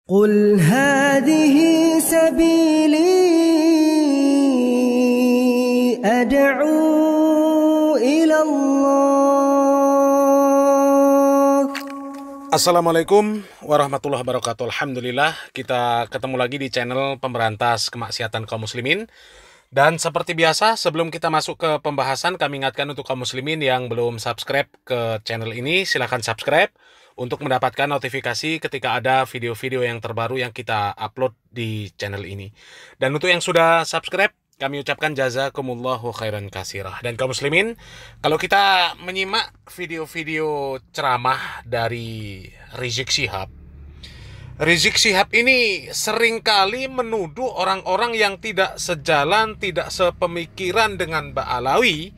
قل هذه سبيلي أدعو إلى الله. Assalamualaikum warahmatullahi wabarakatuh. Alhamdulillah kita ketemu lagi di channel pemberantas kemaksiatan kaum muslimin. Dan seperti biasa, sebelum kita masuk ke pembahasan, kami ingatkan untuk kaum muslimin yang belum subscribe ke channel ini, silahkan subscribe untuk mendapatkan notifikasi ketika ada video-video yang terbaru yang kita upload di channel ini. Dan untuk yang sudah subscribe, kami ucapkan jazakumullahu khairan katsirah. Dan kaum muslimin, kalau kita menyimak video-video ceramah dari Rizik Syihab ini seringkali menuduh orang-orang yang tidak sejalan, tidak sepemikiran dengan Mbak Alawi,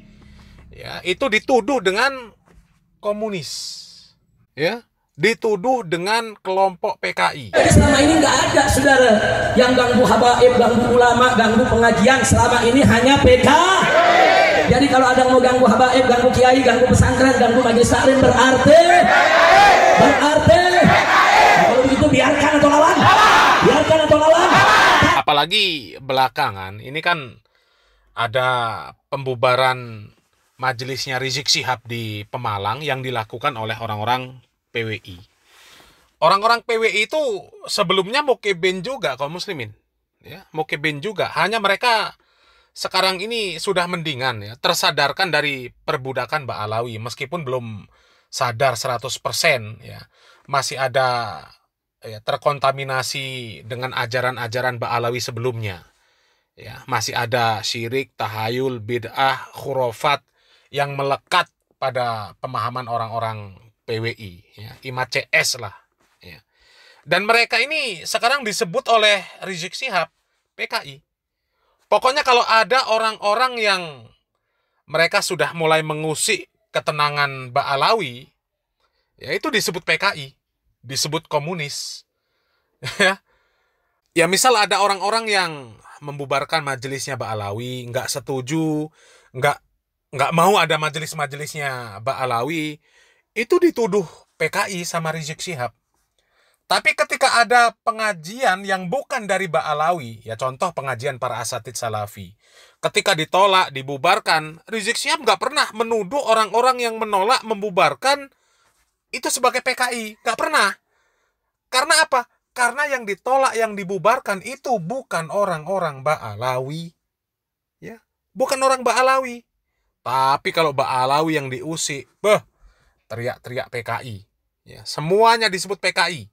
ya, itu dituduh dengan komunis, ya, dituduh dengan kelompok PKI. Jadi selama ini nggak ada saudara yang ganggu habaib, ganggu ulama, ganggu pengajian. Selama ini hanya PKI. Jadi kalau ada yang mau ganggu habaib, ganggu kiai, ganggu pesantren, ganggu majelis taklim, berarti kalau begitu biarkan atau lawan, biarkan atau lawan. Apalagi belakangan ini kan ada pembubaran majelisnya Rizik Syihab di Pemalang yang dilakukan oleh orang-orang PWI. Orang-orang PWI itu sebelumnya mukibin juga kaum muslimin, ya, mukibin juga. Hanya mereka sekarang ini sudah mendingan, ya, tersadarkan dari perbudakan Mbak Alawi, meskipun belum sadar 100%, ya. Masih ada, ya, terkontaminasi dengan ajaran-ajaran Mbak Alawi sebelumnya. Ya, masih ada syirik, tahayul, bid'ah, khurafat yang melekat pada pemahaman orang-orang PWI, ya, IMA CS lah, ya. Dan mereka ini sekarang disebut oleh Rizik Syihab PKI. Pokoknya kalau ada orang-orang yang mereka sudah mulai mengusik ketenangan Mbak Alawi, ya, itu disebut PKI, disebut komunis. Ya, ya, misal ada orang-orang yang membubarkan majelisnya Mbak Alawi, nggak setuju, nggak mau ada majelis-majelisnya Mbak Alawi, itu dituduh PKI sama Rizik Syihab. Tapi ketika ada pengajian yang bukan dari Mbak Alawi, ya, contoh pengajian para asatidz salafi, ketika ditolak, dibubarkan, Rizik Syihab nggak pernah menuduh orang-orang yang menolak membubarkan itu sebagai PKI. Nggak pernah. Karena apa? Karena yang ditolak, yang dibubarkan itu bukan orang-orang Mbak Alawi. Ya, bukan orang Mbak Alawi. Tapi kalau Mbak Alawi yang diusik, teriak-teriak PKI. Ya, semuanya disebut PKI.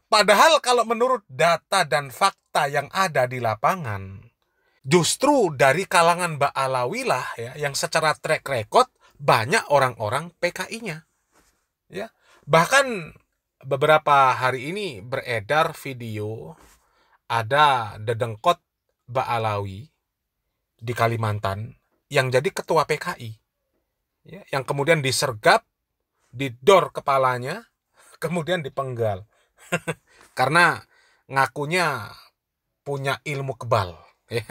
Padahal kalau menurut data dan fakta yang ada di lapangan, justru dari kalangan Mbak Alawi lah, ya, yang secara track record banyak orang-orang PKI-nya. Ya, bahkan beberapa hari ini beredar video ada dedengkot Mbak Alawi di Kalimantan yang jadi ketua PKI, ya, yang kemudian disergap, didor kepalanya, kemudian dipenggal karena ngakunya punya ilmu kebal, ya.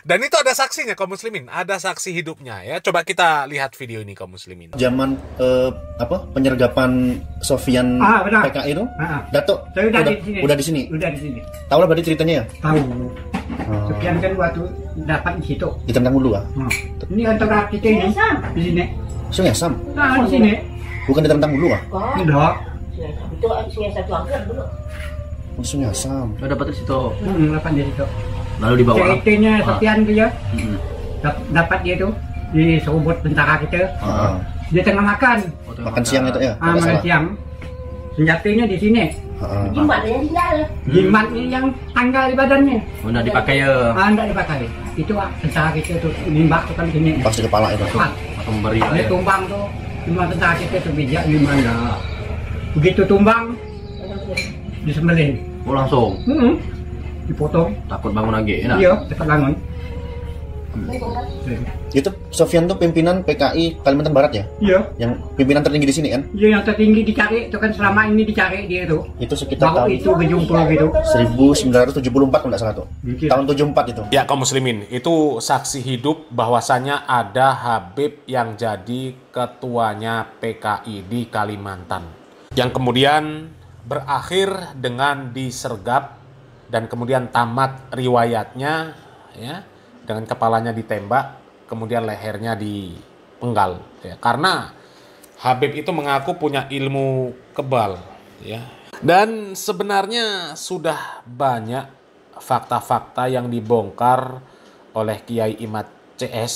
Dan itu ada saksinya kaum muslimin, ada saksi hidupnya, ya. Coba kita lihat video ini kaum muslimin. Zaman penyergapan Sofyan PKI itu, Datuk udah di sini. Udah di sini. Tahu lah berarti ceritanya ya? Tahu. Sofyan kan waktu dapat di situ. Ditendang dulu ah. Ini antara kita ini di sini. Sungai Asam. Nah, di sini. Bukan ditendang dulu ah? Enggak. Itu Sungai Satu Angker dulu. Sungai Asam. Oh, dapat di situ. Dapat di situ. Lalu dibawa. Ceritanya Sofyan tu ya. Dapat dia tu di serubut tentara kita. Dia tengah makan. Makan siang itu ya? Makan siang. Senjatanya di sini. Jimat yang tinggal. Jimatnya yang tanggal di badannya. Oh, nggak dipakai ya? Nggak dipakai. Itu tentara kita tu nimbak tu kan sini. Pas di kepala itu. Atau memberi lah Dia ya? tumbang tu. Cuma tentara kita tu bijak gimana. Begitu tumbang disembelih. Oh, langsung? Dipotong. Takut bangun lagi ya? Iya, cepat bangun. Itu Sofyan tuh pimpinan PKI Kalimantan Barat ya? Iya. Yang pimpinan tertinggi di sini kan? Iya, yang tertinggi dicari itu kan selama ini dicari dia tu. Itu sekitar Baru tahun itu berjumpa gitu. 1974 kalau nggak salah tuh. Tahun 74 itu. Ya kaum muslimin, itu saksi hidup bahwasannya ada Habib yang jadi ketuanya PKI di Kalimantan, yang kemudian berakhir dengan disergap dan kemudian tamat riwayatnya, ya, dengan kepalanya ditembak, kemudian lehernya dipenggal, ya, karena Habib itu mengaku punya ilmu kebal, ya. Dan sebenarnya sudah banyak fakta-fakta yang dibongkar oleh Kiai Imad CS,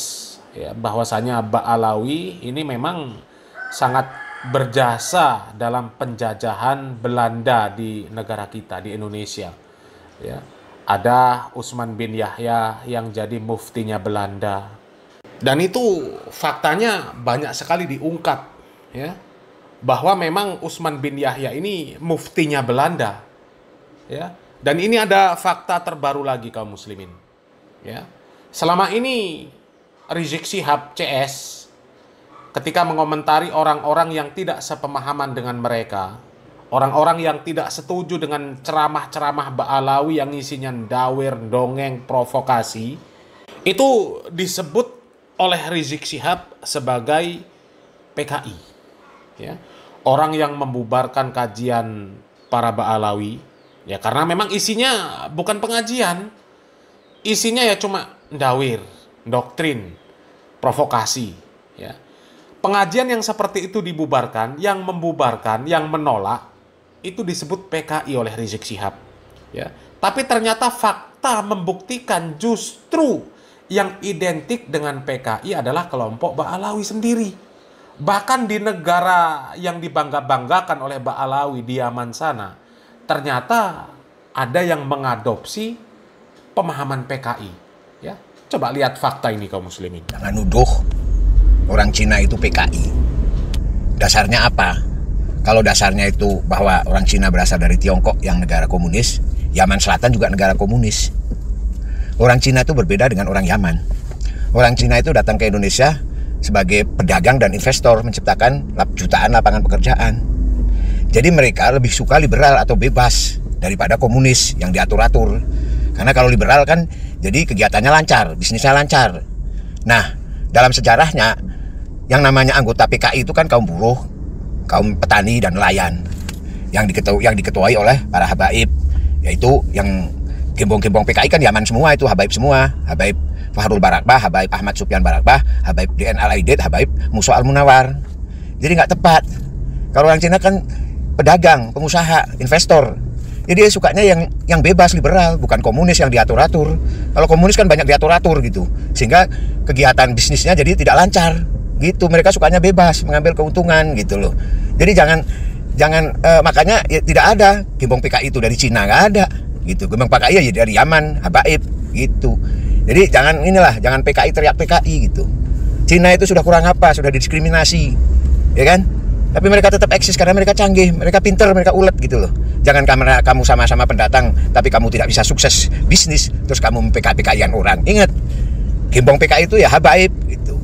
ya, bahwasanya Ba'alawi ini memang sangat berjasa dalam penjajahan Belanda di negara kita, di Indonesia, ya. Ada Usman bin Yahya yang jadi muftinya Belanda, dan itu faktanya banyak sekali diungkap, ya, bahwa memang Usman bin Yahya ini muftinya Belanda, ya. Dan ini ada fakta terbaru lagi kaum muslimin, ya. Selama ini Rizik Syihab CS ketika mengomentari orang-orang yang tidak sepemahaman dengan mereka, orang-orang yang tidak setuju dengan ceramah-ceramah Ba'alawi yang isinya dawir, dongeng, provokasi, itu disebut oleh Rizik Syihab sebagai PKI, ya. Orang yang membubarkan kajian para Ba'alawi, ya, karena memang isinya bukan pengajian, isinya ya cuma dawir, doktrin, provokasi, ya. Pengajian yang seperti itu dibubarkan, yang membubarkan, yang menolak, itu disebut PKI oleh Rizik Syihab, ya. Tapi ternyata fakta membuktikan justru yang identik dengan PKI adalah kelompok Ba'alawi sendiri. Bahkan di negara yang dibangga-banggakan oleh Ba'alawi di Yaman sana, ternyata ada yang mengadopsi pemahaman PKI, ya. Coba lihat fakta ini kaum muslimin. Jangan nuduh orang Cina itu PKI. Dasarnya apa? Kalau dasarnya itu bahwa orang Cina berasal dari Tiongkok yang negara komunis, Yaman Selatan juga negara komunis. Orang Cina itu berbeda dengan orang Yaman. Orang Cina itu datang ke Indonesia sebagai pedagang dan investor, menciptakan jutaan lapangan pekerjaan. Jadi mereka lebih suka liberal atau bebas daripada komunis yang diatur-atur. Karena kalau liberal kan jadi kegiatannya lancar, bisnisnya lancar. Nah, dalam sejarahnya yang namanya anggota PKI itu kan kaum buruh, kaum petani dan nelayan yang diketuai oleh para habaib, yaitu yang gembong-gembong PKI kan Yaman semua, itu habaib semua, habaib Fahrul Barakbah, habaib Ahmad Sufyan Barakbah, habaib DN Al-Aidid, habaib Musa Al-Munawar. Jadi nggak tepat. Kalau orang Cina kan pedagang, pengusaha, investor. Jadi dia sukanya yang bebas, liberal, bukan komunis yang diatur-atur. Kalau komunis kan banyak diatur-atur gitu, sehingga kegiatan bisnisnya jadi tidak lancar gitu. Mereka sukanya bebas, mengambil keuntungan gitu loh. Jadi jangan makanya ya, tidak ada gembong PKI itu dari Cina, nggak ada gitu. Gembong PKI ya dari Yaman, habaib gitu. Jadi jangan PKI teriak PKI gitu. Cina itu sudah kurang apa, sudah didiskriminasi, ya kan? Tapi mereka tetap eksis karena mereka canggih, mereka pinter, mereka ulet gitu loh. Jangan karena kamu sama-sama pendatang, tapi kamu tidak bisa sukses bisnis, terus kamu PKI-an orang. Ingat, gembong PKI itu ya habaib gitu.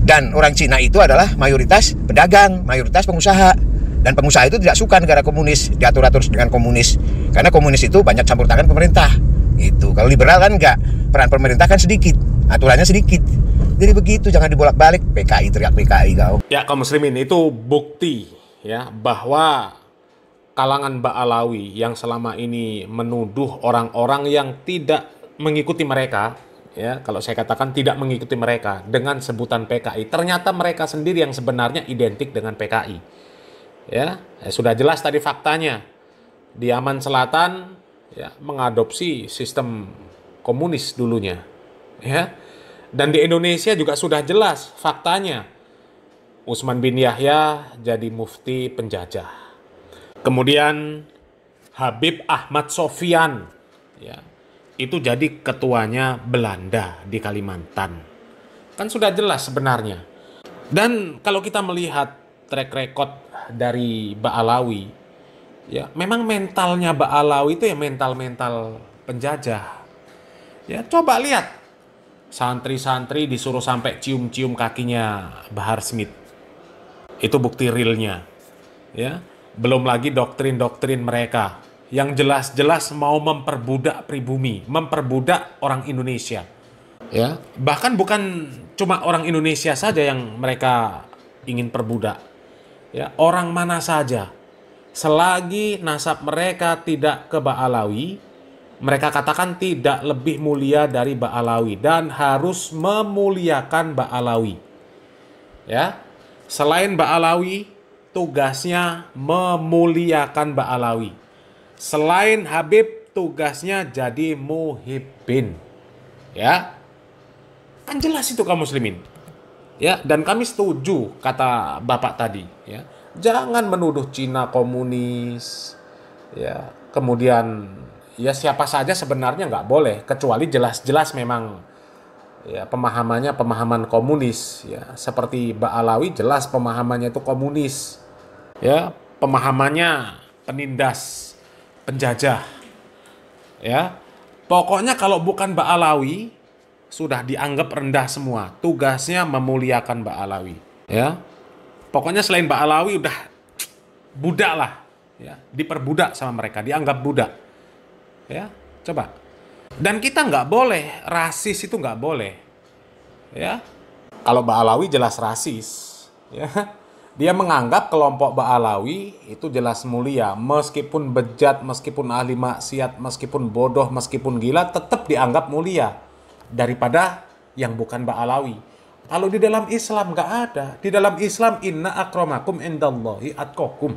Dan orang Cina itu adalah mayoritas pedagang, mayoritas pengusaha. Dan pengusaha itu tidak suka negara komunis, diatur-atur dengan komunis. Karena komunis itu banyak campur tangan pemerintah. Gitu. Kalau liberal kan enggak, peran pemerintah kan sedikit, aturannya sedikit. Jadi begitu, jangan dibolak-balik PKI teriak PKI kau. Ya kaum muslimin, itu bukti ya bahwa kalangan Ba'alawi yang selama ini menuduh orang-orang yang tidak mengikuti mereka, ya kalau saya katakan tidak mengikuti mereka dengan sebutan PKI, ternyata mereka sendiri yang sebenarnya identik dengan PKI. Ya, sudah jelas tadi faktanya. Di Yaman Selatan ya mengadopsi sistem komunis dulunya. Ya. Dan di Indonesia juga sudah jelas faktanya. Usman bin Yahya jadi mufti penjajah. Kemudian Habib Ahmad Sofyan ya, itu jadi ketuanya Belanda di Kalimantan. Kan sudah jelas sebenarnya. Dan kalau kita melihat track record dari Ba'alawi, ya memang mentalnya Ba'alawi itu ya mental-mental penjajah. Ya coba lihat. Santri-santri disuruh sampai cium-cium kakinya Bahar Smith. Itu bukti realnya. Ya, belum lagi doktrin-doktrin mereka yang jelas-jelas mau memperbudak pribumi, memperbudak orang Indonesia. Ya, bahkan bukan cuma orang Indonesia saja yang mereka ingin perbudak. Ya, orang mana saja. selagi nasab mereka tidak ke Ba'alawi, mereka katakan tidak lebih mulia dari Ba'alawi dan harus memuliakan Ba'alawi. Ya, selain Ba'alawi, tugasnya memuliakan Ba'alawi. Selain Habib, tugasnya jadi muhibbin. Ya, kan jelas itu kaum muslimin. Ya, dan kami setuju kata Bapak tadi. Ya, jangan menuduh Cina komunis. Ya, kemudian ya siapa saja sebenarnya nggak boleh, kecuali jelas-jelas memang ya pemahamannya pemahaman komunis. Ya, seperti Ba'alawi jelas pemahamannya itu komunis. Ya, pemahamannya penindas, penjajah. Ya, pokoknya kalau bukan Ba'alawi sudah dianggap rendah semua. Tugasnya memuliakan Ba'alawi. Ya, pokoknya selain Ba'alawi udah budak lah. Ya, diperbudak sama mereka, dianggap budak. Ya, coba. Dan kita nggak boleh rasis, itu nggak boleh. Ya, kalau Ba'alawi jelas rasis. Ya, dia menganggap kelompok Ba'alawi itu jelas mulia, meskipun bejat, meskipun ahli maksiat, meskipun bodoh, meskipun gila, tetap dianggap mulia daripada yang bukan Ba'alawi. Kalau di dalam Islam nggak ada. Di dalam Islam inna akramakum indallahi atqakum.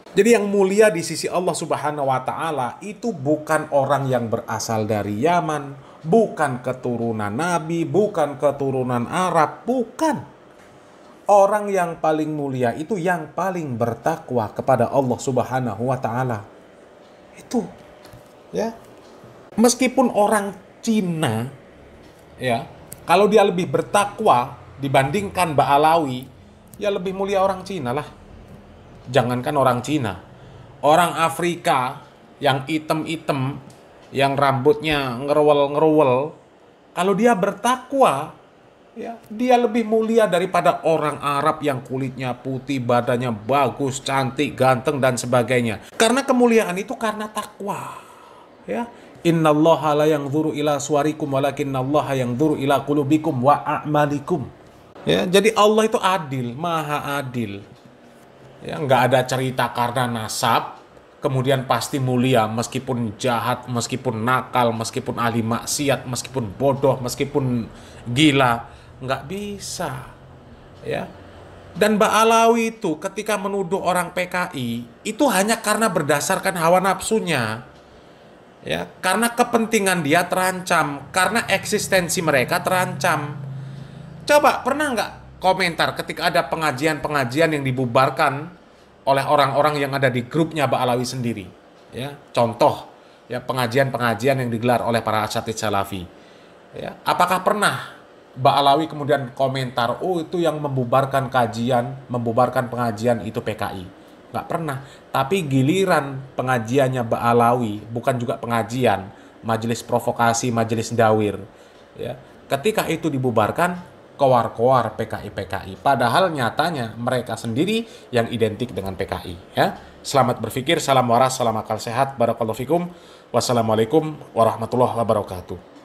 Jadi yang mulia di sisi Allah Subhanahu wa taala itu bukan orang yang berasal dari Yaman, bukan keturunan Nabi, bukan keturunan Arab, bukan. Orang yang paling mulia itu yang paling bertakwa kepada Allah Subhanahu wa taala. Itu. Ya. Meskipun orang Cina, ya, kalau dia lebih bertakwa dibandingkan Ba'alawi, ya lebih mulia orang Cina lah. Jangankan orang Cina, orang Afrika yang item-item, yang rambutnya ngerewel-ngerewel, kalau dia bertakwa, ya, dia lebih mulia daripada orang Arab yang kulitnya putih, badannya bagus, cantik, ganteng dan sebagainya. Karena kemuliaan itu karena takwa. Ya. Innallaha la yanzuru ila suwarikum walakinnallaha yanzuru ila qulubikum wa a'malikum. Ya, jadi Allah itu adil, maha adil. Ya, nggak ada cerita karena nasab kemudian pasti mulia, meskipun jahat, meskipun nakal, meskipun ahli maksiat, meskipun bodoh, meskipun gila, nggak bisa. Ya. Dan Ba'alawi itu ketika menuduh orang PKI itu hanya karena berdasarkan hawa nafsunya. Ya, karena kepentingan dia terancam, karena eksistensi mereka terancam. Coba pernah nggak komentar ketika ada pengajian-pengajian yang dibubarkan oleh orang-orang yang ada di grupnya Ba'alawi sendiri? Ya, contoh ya pengajian-pengajian yang digelar oleh para asatidz salafi. Ya, apakah pernah Ba'alawi kemudian komentar, oh itu yang membubarkan kajian, membubarkan pengajian itu PKI? Nggak pernah. Tapi giliran pengajiannya Ba'alawi, bukan juga pengajian, majelis provokasi, majelis dawir, ya, ketika itu dibubarkan, koar-koar PKI. Padahal nyatanya mereka sendiri yang identik dengan PKI. Ya. Selamat berpikir, salam waras, salam akal sehat, barakallahu fikum, wassalamualaikum warahmatullahi wabarakatuh.